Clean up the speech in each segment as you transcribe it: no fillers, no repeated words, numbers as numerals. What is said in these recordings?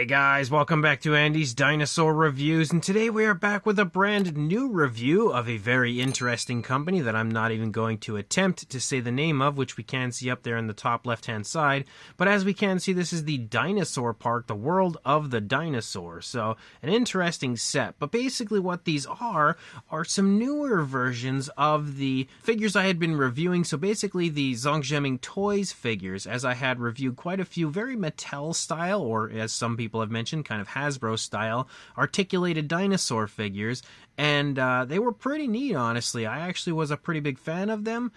Hey guys, welcome back to Andy's Dinosaur Reviews, and today we are back with a brand new review of a very interesting company that I'm not even going to attempt to say the name of, which we can see up there in the top left-hand side. But as we can see, this is the Dinosaur Park, the World of the Dinosaur. So, an interesting set. But basically what these are some newer versions of the figures I had been reviewing. So basically the Zongzheming Toys figures, as I had reviewed quite a few very Mattel style, or as some people have mentioned, kind of Hasbro style articulated dinosaur figures, and they were pretty neat, honestly. I actually was a pretty big fan of them.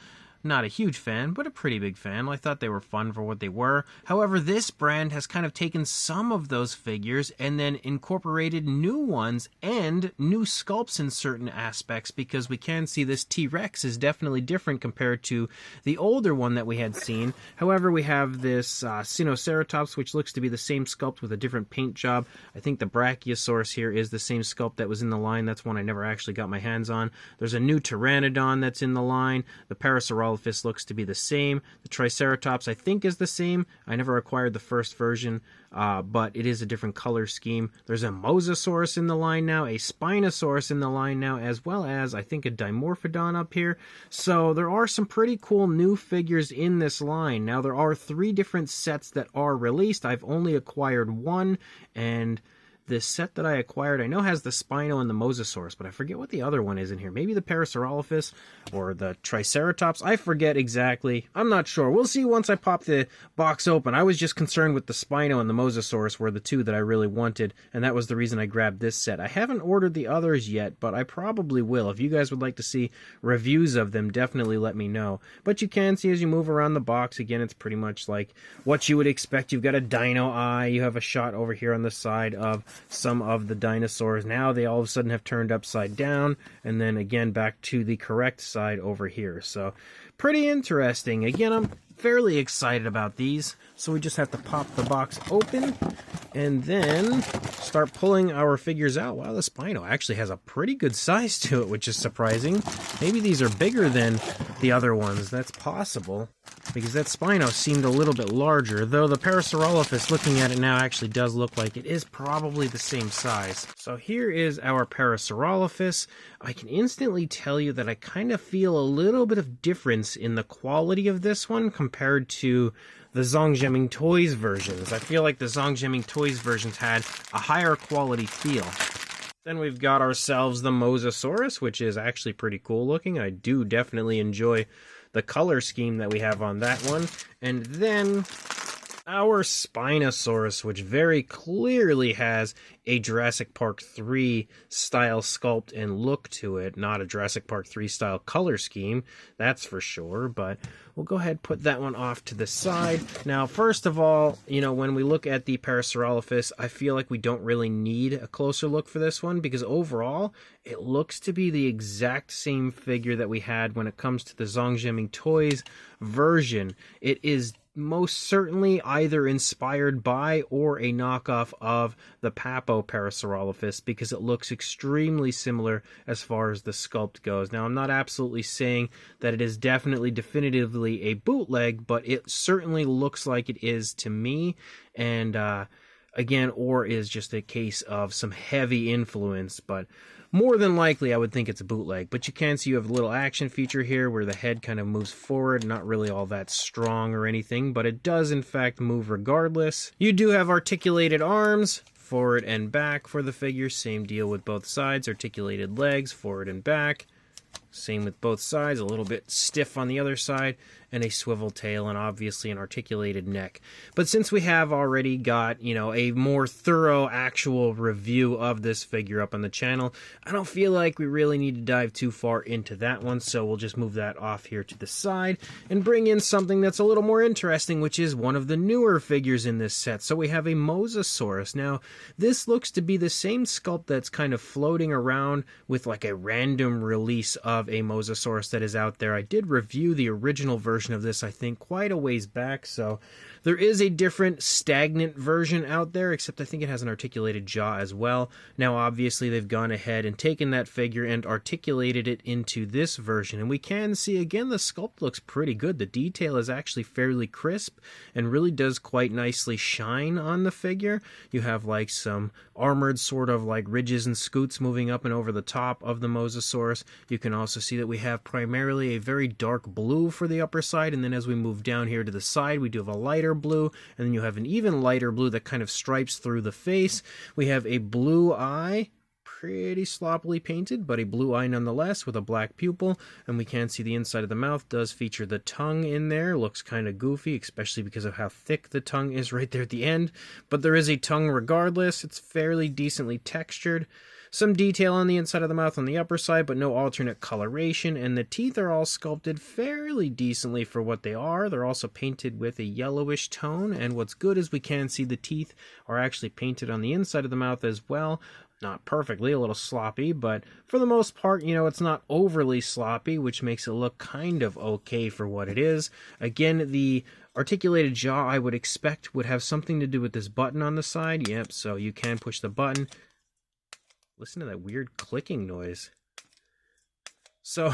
Not a huge fan, but a pretty big fan. I thought they were fun for what they were. However, this brand has kind of taken some of those figures and then incorporated new ones and new sculpts in certain aspects, because we can see this T-Rex is definitely different compared to the older one that we had seen. However, we have this Spinosaurus, which looks to be the same sculpt with a different paint job. I think the Brachiosaurus here is the same sculpt that was in the line. That's one I never actually got my hands on. There's a new Pteranodon that's in the line. The Parasaurolophus looks to be the same. The Triceratops I think is the same. I never acquired the first version, but it is a different color scheme. There's a Mosasaurus in the line now, a Spinosaurus in the line now, as well as I think a Dimorphodon up here. So there are some pretty cool new figures in this line. Now there are 3 different sets that are released. I've only acquired one, and this set that I acquired, I know has the Spino and the Mosasaurus, but I forget what the other one is in here. Maybe the Parasaurolophus or the Triceratops. I forget exactly. I'm not sure. We'll see once I pop the box open. I was just concerned with the Spino and the Mosasaurus were the 2 that I really wanted, and that was the reason I grabbed this set. I haven't ordered the others yet, but I probably will. If you guys would like to see reviews of them, definitely let me know. But you can see as you move around the box, again, it's pretty much like what you would expect. You've got a dino eye. You have a shot over here on the side of some of the dinosaurs. Now they all of a sudden have turned upside down, and then again back to the correct side over here. So pretty interesting. Again, I'm fairly excited about these. So we just have to pop the box open and then start pulling our figures out. Wow, the Spino actually has a pretty good size to it, which is surprising. Maybe these are bigger than the other ones. That's possible, because that Spino seemed a little bit larger, though the Parasaurolophus, looking at it now, actually does look like it is probably the same size. So here is our Parasaurolophus. I can instantly tell you that I kind of feel a little bit of difference in the quality of this one compared to the Zongzheming Toys versions. I feel like the Zongzheming Toys versions had a higher quality feel. Then we've got ourselves the Mosasaurus, which is actually pretty cool looking. I do definitely enjoy the color scheme that we have on that one. And then our Spinosaurus, which very clearly has a Jurassic Park 3 style sculpt and look to it, not a Jurassic Park 3 style color scheme, that's for sure. But we'll go ahead and put that one off to the side. Now, first of all, when we look at the Parasaurolophus, I feel like we don't really need a closer look for this one, because overall, it looks to be the exact same figure that we had when it comes to the Zongzheming Toys version. It is most certainly either inspired by or a knockoff of the Papo Parasaurolophus, because it looks extremely similar as far as the sculpt goes. Now, I'm not absolutely saying that it is definitely definitively a bootleg, but it certainly looks like it is to me, and again, or is just a case of some heavy influence, but more than likely, I would think it's a bootleg. But you can see you have a little action feature here where the head kind of moves forward. Not really all that strong or anything, but it does in fact move regardless. You do have articulated arms, forward and back for the figure. Same deal with both sides. Articulated legs, forward and back. Same with both sides, a little bit stiff on the other side, and a swivel tail, and obviously an articulated neck. But since we have already got, a more thorough actual review of this figure up on the channel, I don't feel like we really need to dive too far into that one, so we'll just move that off here to the side and bring in something that's a little more interesting, which is one of the newer figures in this set. So we have a Mosasaurus. Now, this looks to be the same sculpt that's kind of floating around with like a random release of of a Mosasaurus that is out there. I did review the original version of this, I think, quite a ways back, so there is a different stagnant version out there, except I think it has an articulated jaw as well. Now, obviously, they've gone ahead and taken that figure and articulated it into this version, and we can see, again, the sculpt looks pretty good. The detail is actually fairly crisp and really does quite nicely shine on the figure. You have like some armored sort of like ridges and scoots moving up and over the top of the Mosasaurus. You can also see that we have primarily a very dark blue for the upper side, and then as we move down here to the side, we do have a lighter blue, and then you have an even lighter blue that kind of stripes through the face. We have a blue eye, pretty sloppily painted, but a blue eye nonetheless with a black pupil, and we can see the inside of the mouth does feature the tongue in there. Looks kind of goofy, especially because of how thick the tongue is right there at the end, but there is a tongue regardless. It's fairly decently textured. Some detail on the inside of the mouth on the upper side, but no alternate coloration, and the teeth are all sculpted fairly decently for what they are. They're also painted with a yellowish tone, and what's good is we can see the teeth are actually painted on the inside of the mouth as well. Not perfectly, a little sloppy, but for the most part, you know, it's not overly sloppy, which makes it look kind of okay for what it is. Again, the articulated jaw, I would expect, would have something to do with this button on the side. Yep, so you can push the button. Listen to that weird clicking noise. So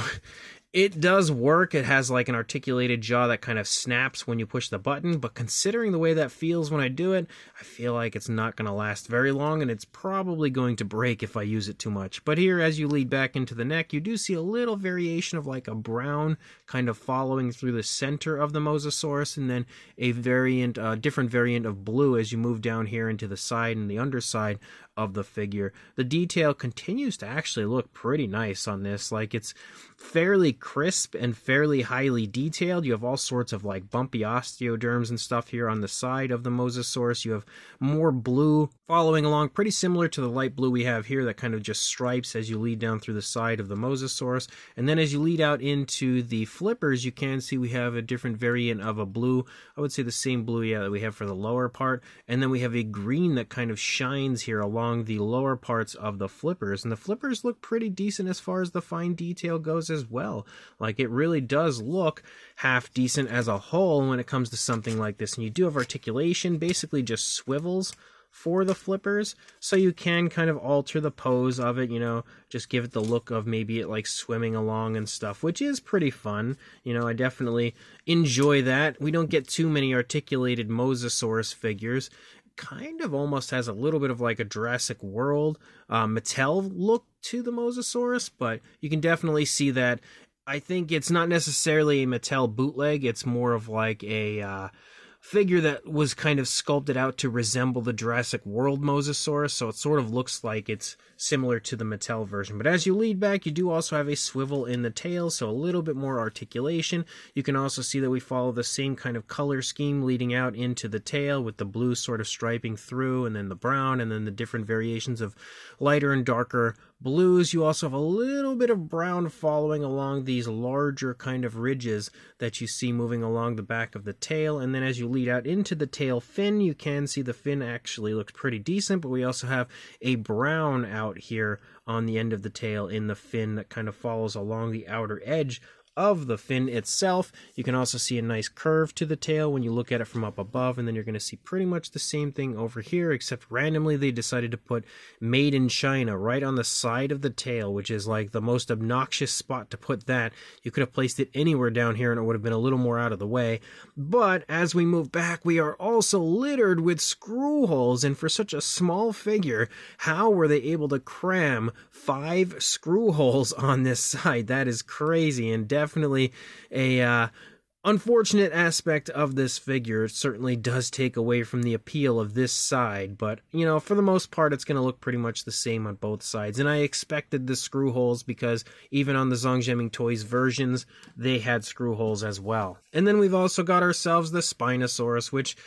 it does work. It has like an articulated jaw that kind of snaps when you push the button, but considering the way that feels when I do it, I feel like it's not going to last very long, and it's probably going to break if I use it too much. But here, as you lead back into the neck, you do see a little variation of like a brown kind of following through the center of the Mosasaurus, and then a variant, different variant of blue as you move down here into the side and the underside of the figure. The detail continues to actually look pretty nice on this. Like, it's fairly crisp and fairly highly detailed. You have all sorts of like bumpy osteoderms and stuff here on the side of the Mosasaurus. You have more blue following along, pretty similar to the light blue we have here that kind of just stripes as you lead down through the side of the Mosasaurus. And then as you lead out into the flippers, you can see we have a different variant of a blue. I would say the same blue, yeah, that we have for the lower part. And then we have a green that kind of shines here along the lower parts of the flippers. And the flippers look pretty decent as far as the fine detail goes as well. Like, it really does look half decent as a whole when it comes to something like this. And you do have articulation, basically just swivels for the flippers, so you can kind of alter the pose of it, you know, just give it the look of maybe it like swimming along and stuff, which is pretty fun. You know, I definitely enjoy that. We don't get too many articulated Mosasaurus figures. Kind of almost has a little bit of like a Jurassic World Mattel look to the Mosasaurus, but you can definitely see that. I think it's not necessarily a Mattel bootleg, it's more of like a figure that was kind of sculpted out to resemble the Jurassic World Mosasaurus, so it sort of looks like it's similar to the Mattel version. But as you lead back, you do also have a swivel in the tail, so a little bit more articulation. You can also see that we follow the same kind of color scheme leading out into the tail, with the blue sort of striping through, and then the brown, and then the different variations of lighter and darker blues. You also have a little bit of brown following along these larger kind of ridges that you see moving along the back of the tail. And then as you lead out into the tail fin, you can see the fin actually looks pretty decent, but we also have a brown out here on the end of the tail in the fin that kind of follows along the outer edge of the fin itself. You can also see a nice curve to the tail when you look at it from up above, and then you're going to see pretty much the same thing over here, except randomly they decided to put Made in China right on the side of the tail, which is like the most obnoxious spot to put that. You could have placed it anywhere down here and it would have been a little more out of the way. But as we move back, we are also littered with screw holes, and for such a small figure, how were they able to cram 5 screw holes on this side? That is crazy, and definitely a unfortunate aspect of this figure. It certainly does take away from the appeal of this side, but, you know, for the most part, it's going to look pretty much the same on both sides. And I expected the screw holes because even on the Zongjiaming Toys versions, they had screw holes as well. And then we've also got ourselves the Spinosaurus, which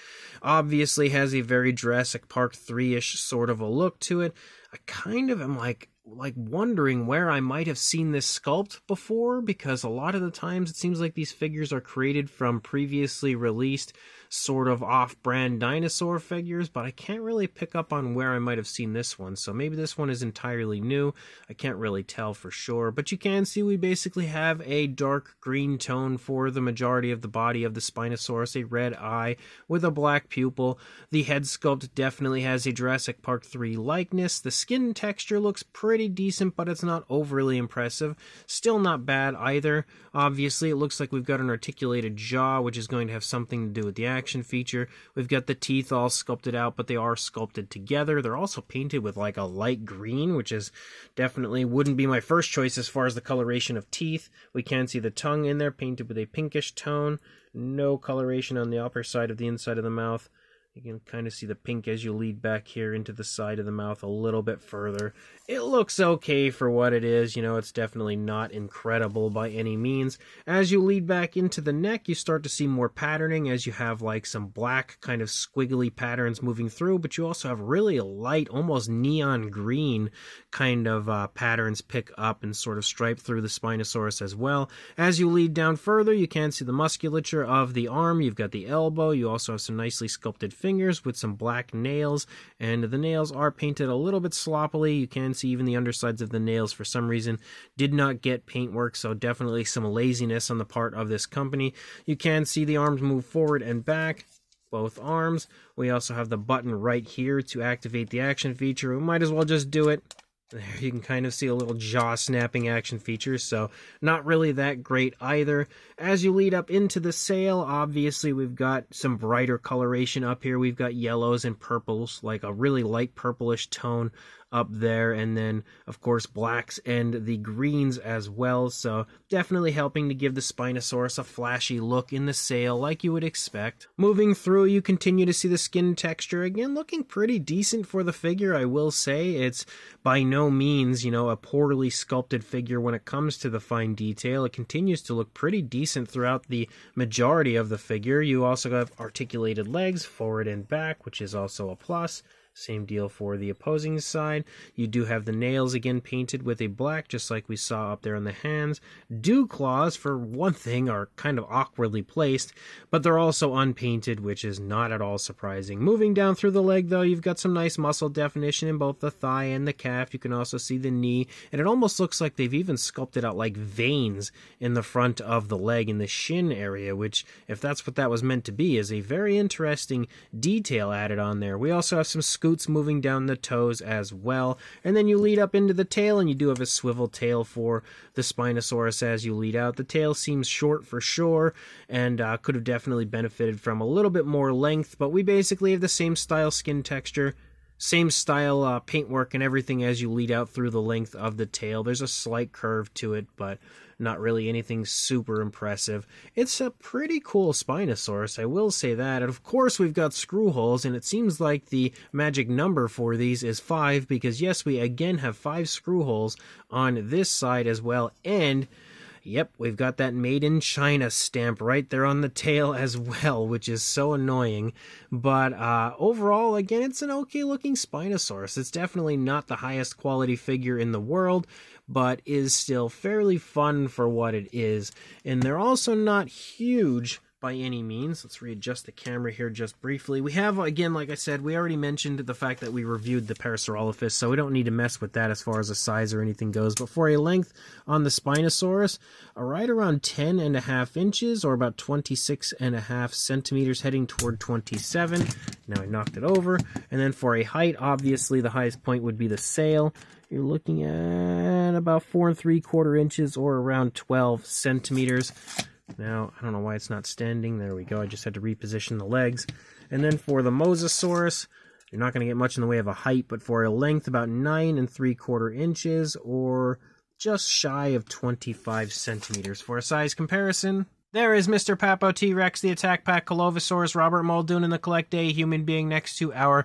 obviously has a very Jurassic Park 3-ish sort of a look to it. I kind of am like, like wondering where I might have seen this sculpt before, because a lot of the times it seems like these figures are created from previously released sort of off-brand dinosaur figures, but I can't really pick up on where I might have seen this one. So maybe this one is entirely new. I can't really tell for sure, but you can see we basically have a dark green tone for the majority of the body of the Spinosaurus, a red eye with a black pupil. The head sculpt definitely has a Jurassic Park 3 likeness. The skin texture looks pretty decent, but it's not overly impressive. Still not bad either. Obviously, it looks like we've got an articulated jaw, which is going to have something to do with the action feature. We've got the teeth all sculpted out, but they are sculpted together. They're also painted with like a light green, which is definitely wouldn't be my first choice as far as the coloration of teeth. We can see the tongue in there painted with a pinkish tone. No coloration on the upper side of the inside of the mouth. You can kind of see the pink as you lead back here into the side of the mouth a little bit further. It looks okay for what it is. You know, it's definitely not incredible by any means. As you lead back into the neck, you start to see more patterning as you have like some black kind of squiggly patterns moving through, but you also have really light, almost neon green kind of patterns pick up and sort of stripe through the Spinosaurus as well. As you lead down further, you can see the musculature of the arm. You've got the elbow. You also have some nicely sculpted fingers with some black nails, and the nails are painted a little bit sloppily. You can see even the undersides of the nails for some reason did not get paintwork, so definitely some laziness on the part of this company. You can see the arms move forward and back, both arms. We also have the button right here to activate the action feature. We might as well just do it. There you can kind of see a little jaw snapping action feature, so not really that great either. As you lead up into the sail, obviously we've got some brighter coloration up here. We've got yellows and purples, like a really light purplish tone up there, and then of course blacks and the greens as well, so definitely helping to give the Spinosaurus a flashy look in the sail like you would expect. Moving through, you continue to see the skin texture, again looking pretty decent for the figure. I will say it's by no means, you know, a poorly sculpted figure when it comes to the fine detail. It continues to look pretty decent throughout the majority of the figure. You also have articulated legs forward and back, which is also a plus. Same deal for the opposing side. You do have the nails again painted with a black, just like we saw up there on the hands. Dew claws, for one thing, are kind of awkwardly placed, but they're also unpainted, which is not at all surprising. Moving down through the leg, though, you've got some nice muscle definition in both the thigh and the calf. You can also see the knee, and it almost looks like they've even sculpted out like veins in the front of the leg in the shin area, which, if that's what that was meant to be, is a very interesting detail added on there. We also have some scoots moving down the toes as well, and then you lead up into the tail, and you do have a swivel tail for the Spinosaurus as you lead out. The tail seems short for sure, and could have definitely benefited from a little bit more length, but we basically have the same style skin texture, same style paintwork and everything as you lead out through the length of the tail. There's a slight curve to it, but not really anything super impressive. It's a pretty cool Spinosaurus, I will say that. And of course we've got screw holes, and it seems like the magic number for these is 5, because yes, we again have 5 screw holes on this side as well, and yep, we've got that Made in China stamp right there on the tail as well, which is so annoying. But overall, again, it's an okay looking Spinosaurus. It's definitely not the highest quality figure in the world, but is still fairly fun for what it is. And they're also not huge by any means. Let's readjust the camera here just briefly. We have, again, like I said, we already mentioned the fact that we reviewed the Parasaurolophus, so we don't need to mess with that as far as a size or anything goes. But for a length on the Spinosaurus, right around 10.5 inches, or about 26.5 centimeters, heading toward 27. Now I knocked it over. And then for a height, obviously the highest point would be the sail. You're looking at about 4 3/4 inches, or around 12 centimeters. Now, I don't know why it's not standing. There we go. I just had to reposition the legs. And then for the Mosasaurus, you're not going to get much in the way of a height, but for a length, about 9 3/4 inches, or just shy of 25 centimeters. For a size comparison, there is Mr. Papo T-Rex, the Attack Pack Colovosaurus, Robert Muldoon in the Collect A human being next to our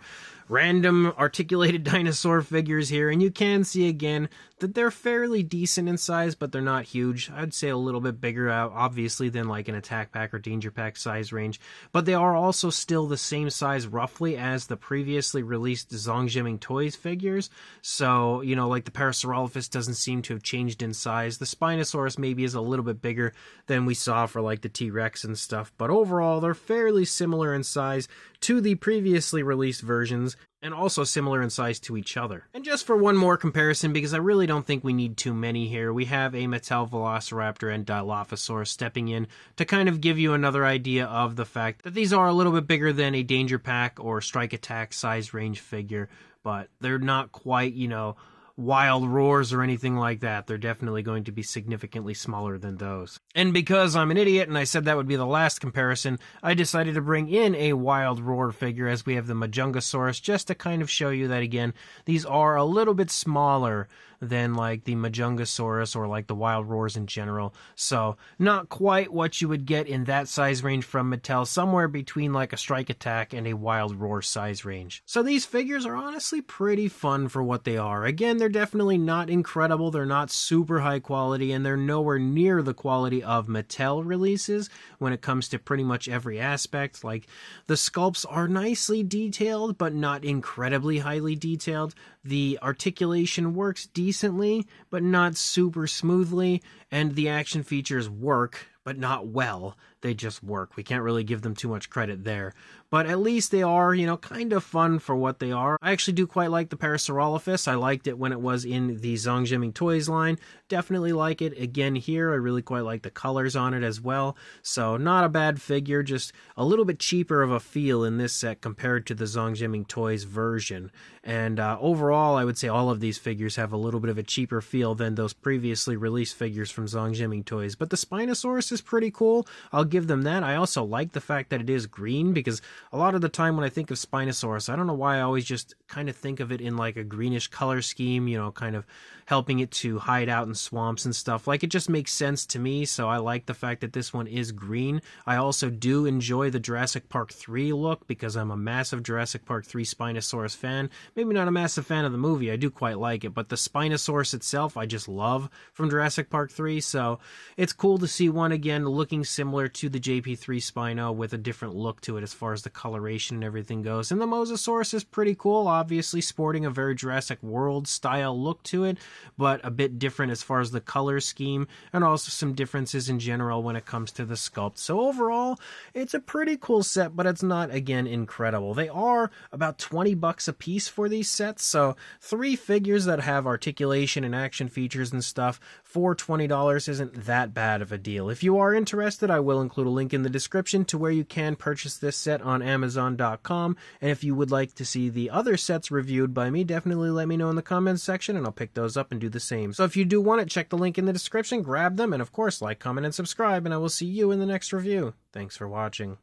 random articulated dinosaur figures here, and you can see again that they're fairly decent in size, but they're not huge. I'd say a little bit bigger, obviously, than like an Attack Pack or Danger Pack size range, but they are also still the same size roughly as the previously released Zongjiaming Toys figures. So, you know, like the Parasaurolophus doesn't seem to have changed in size. The Spinosaurus maybe is a little bit bigger than we saw for like the T-Rex and stuff, but overall they're fairly similar in size to the previously released versions, and also similar in size to each other. And just for one more comparison, because I really don't think we need too many here, we have a Mattel Velociraptor and Dilophosaurus stepping in to kind of give you another idea of the fact that these are a little bit bigger than a Danger Pack or Strike Attack size range figure, but they're not quite, you know, wild roars or anything like that. They're definitely going to be significantly smaller than those. And because I'm an idiot and I said that would be the last comparison, I decided to bring in a wild roar figure as we have the Majungasaurus, just to kind of show you that again, these are a little bit smaller than like the Majungasaurus or like the wild roars in general. So not quite what you would get in that size range from Mattel, somewhere between like a Strike Attack and a wild roar size range. So these figures are honestly pretty fun for what they are. Again, they're definitely not incredible, they're not super high quality, and they're nowhere near the quality of Mattel releases when it comes to pretty much every aspect. Like, the sculpts are nicely detailed, but not incredibly highly detailed. The articulation works decently, but not super smoothly, and the action features work, but not well. They just work. We can't really give them too much credit there. But at least they are, you know, kind of fun for what they are. I actually do quite like the Parasaurolophus. I liked it when it was in the Zongjiaming Toys line. Definitely like it again here. I really quite like the colors on it as well. So not a bad figure, just a little bit cheaper of a feel in this set compared to the Zongjiaming Toys version. And overall, I would say all of these figures have a little bit of a cheaper feel than those previously released figures from Zongjiaming Toys. But the Spinosaurus is pretty cool. I'll give them that. I also like the fact that it is green, because a lot of the time when I think of Spinosaurus, I don't know why I always just kind of think of it in like a greenish color scheme, you know, kind of helping it to hide out in swamps and stuff. Like, it just makes sense to me, so I like the fact that this one is green. I also do enjoy the Jurassic Park 3 look, because I'm a massive Jurassic Park 3 Spinosaurus fan. Maybe not a massive fan of the movie, I do quite like it, but the Spinosaurus itself I just love from Jurassic Park 3, so it's cool to see one again looking similar to the JP3 Spino with a different look to it as far as the coloration and everything goes. And the Mosasaurus is pretty cool, obviously sporting a very Jurassic World style look to it, but a bit different as far as the color scheme, and also some differences in general when it comes to the sculpt. So overall, it's a pretty cool set, but it's not, again, incredible. They are about 20 bucks a piece for these sets, so 3 figures that have articulation and action features and stuff for $20 isn't that bad of a deal. If you are interested, I will include a link in the description to where you can purchase this set on Amazon.com, and if you would like to see the other sets reviewed by me, definitely let me know in the comments section, and I'll pick those up and do the same. So if you do want it, check the link in the description, grab them, and of course, like, comment, and subscribe, and I will see you in the next review. Thanks for watching.